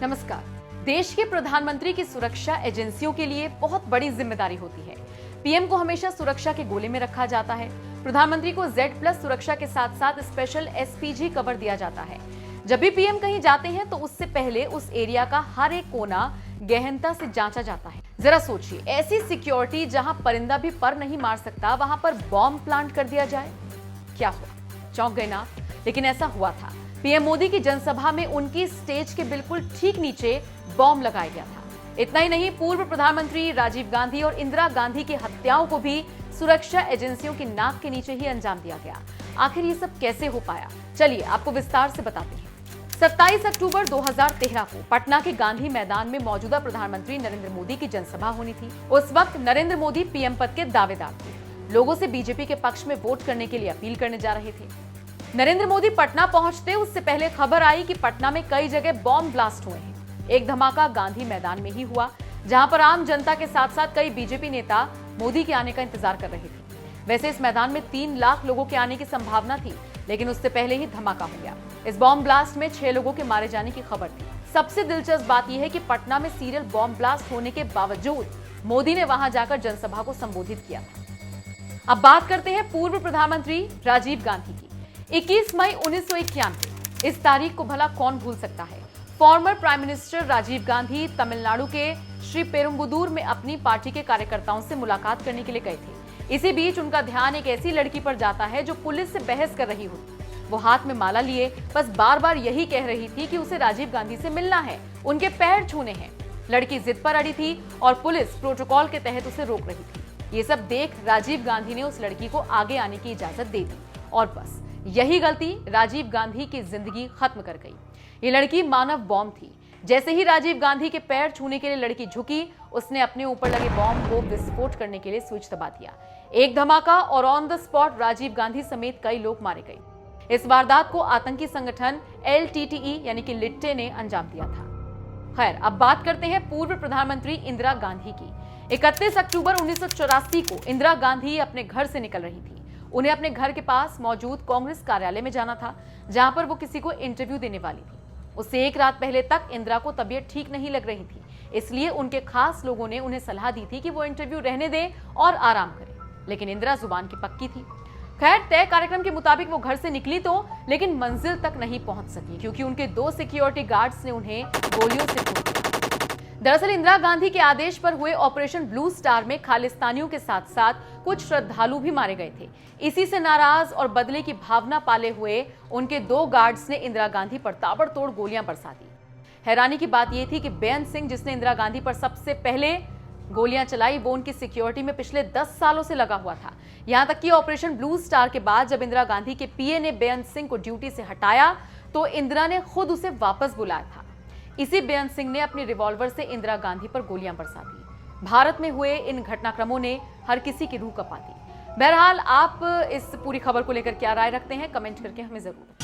नमस्कार। देश के प्रधानमंत्री की सुरक्षा एजेंसियों के लिए बहुत बड़ी जिम्मेदारी होती है। पीएम को हमेशा सुरक्षा के गोले में रखा जाता है। प्रधानमंत्री को Z+ सुरक्षा के साथ साथ स्पेशल SPG कवर दिया जाता है। जब भी पीएम कहीं जाते हैं तो उससे पहले उस एरिया का हर एक कोना गहनता से जांचा जाता है। जरा सोचिए, ऐसी सिक्योरिटी जहां परिंदा भी पर नहीं मार सकता, वहां पर बॉम्ब प्लांट कर दिया जाए, क्या हुआ? चौंक गए ना? लेकिन ऐसा हुआ था। पीएम मोदी की जनसभा में उनकी स्टेज के बिल्कुल ठीक नीचे बॉम्ब लगाया गया था। इतना ही नहीं, पूर्व प्रधानमंत्री राजीव गांधी और इंदिरा गांधी की हत्याओं को भी सुरक्षा एजेंसियों की नाक के नीचे ही अंजाम दिया गया। आखिर ये सब कैसे हो पाया? चलिए आपको विस्तार से बताते हैं। 27 अक्टूबर 2013 को पटना के गांधी मैदान में मौजूदा प्रधानमंत्री नरेंद्र मोदी की जनसभा होनी थी। उस वक्त नरेंद्र मोदी पीएम पद के दावेदार थे। लोगों से बीजेपी के पक्ष में वोट करने के लिए अपील करने जा रहे थे। नरेंद्र मोदी पटना पहुंचते उससे पहले खबर आई कि पटना में कई जगह बॉम्ब ब्लास्ट हुए हैं। एक धमाका गांधी मैदान में ही हुआ, जहां पर आम जनता के साथ साथ कई बीजेपी नेता मोदी के आने का इंतजार कर रहे थे। वैसे इस मैदान में 3 लाख लोगों के आने की संभावना थी, लेकिन उससे पहले ही धमाका हो गया। इस बॉम्ब ब्लास्ट में 6 लोगों के मारे जाने की खबर थी। सबसे दिलचस्प बात यह है कि पटना में सीरियल बॉम्ब ब्लास्ट होने के बावजूद मोदी ने वहां जाकर जनसभा को संबोधित किया था। अब बात करते हैं पूर्व प्रधानमंत्री राजीव गांधी की। 21 मई 1991, इस तारीख को भला कौन भूल सकता है। Former prime minister Rajiv Gandhi Tamil Nadu के श्री पेरुम्बुदूर में अपनी पार्टी के कार्यकर्ताओं से मुलाकात करने के लिए गए थे। इसी बीच उनका ध्यान एक ऐसी लड़की पर जाता है जो पुलिस से बहस कर रही होती। वो हाथ में माला लिए बस बार बार यही कह रही थी कि उसे राजीव गांधी से मिलना है, उनके पैर छूने हैं। लड़की जिद पर अड़ी थी और पुलिस प्रोटोकॉल के तहत उसे रोक रही थी। ये सब देख राजीव गांधी ने उस लड़की को आगे आने की इजाजत दे दी और बस यही गलती राजीव गांधी की जिंदगी खत्म कर गई। ये लड़की मानव बॉम्ब थी। जैसे ही राजीव गांधी के पैर छूने के लिए लड़की झुकी, उसने अपने ऊपर लगे बॉम्ब को विस्फोट करने के लिए स्विच दबा दिया। एक धमाका और on the spot Rajiv Gandhi समेत कई लोग मारे गए। इस वारदात को आतंकी संगठन LTTE यानी कि लिट्टे ने अंजाम दिया था। खैर, अब बात करते हैं पूर्व प्रधानमंत्री इंदिरा गांधी की। 31 अक्टूबर 1984 को इंदिरा गांधी अपने घर से निकल रही थी। उन्हें अपने घर के पास मौजूद कांग्रेस कार्यालय में जाना था, जहां पर वो किसी को इंटरव्यू देने वाली थी। उससे एक रात पहले तक इंदिरा को तबीयत ठीक नहीं लग रही थी, इसलिए उनके खास लोगों ने उन्हें सलाह दी थी कि वो इंटरव्यू रहने दें और आराम करें। लेकिन इंदिरा जुबान की पक्की थी। खैर, तय कार्यक्रम के मुताबिक वो घर से निकली तो, लेकिन मंजिल तक नहीं पहुंच सकी क्योंकि उनके 2 सिक्योरिटी गार्ड्स ने उन्हें गोलियों से ठोक दिया। दरअसल इंदिरा गांधी के आदेश पर हुए ऑपरेशन ब्लू स्टार में खालिस्तानियों के साथ साथ कुछ श्रद्धालु भी मारे गए थे। इसी से नाराज और बदले की भावना पाले हुए उनके 2 गार्ड्स ने इंदिरा गांधी पर ताबड़तोड़ गोलियां बरसा दी। हैरानी की बात यह थी कि बेअंत सिंह, जिसने इंदिरा गांधी पर सबसे पहले गोलियां चलाई, वो उनकी सिक्योरिटी में पिछले 10 सालों से लगा हुआ था। यहां तक कि ऑपरेशन ब्लू स्टार के बाद जब इंदिरा गांधी के पीए ने बेअंत सिंह को ड्यूटी से हटाया तो इंदिरा ने खुद उसे वापस बुलाया था। इसी बेअंत सिंह ने अपनी रिवॉल्वर से इंदिरा गांधी पर गोलियां बरसा दी। भारत में हुए इन घटनाक्रमों ने हर किसी की रूह कपा दी। बहरहाल, आप इस पूरी खबर को लेकर क्या राय रखते हैं, कमेंट करके हमें जरूर बताएं।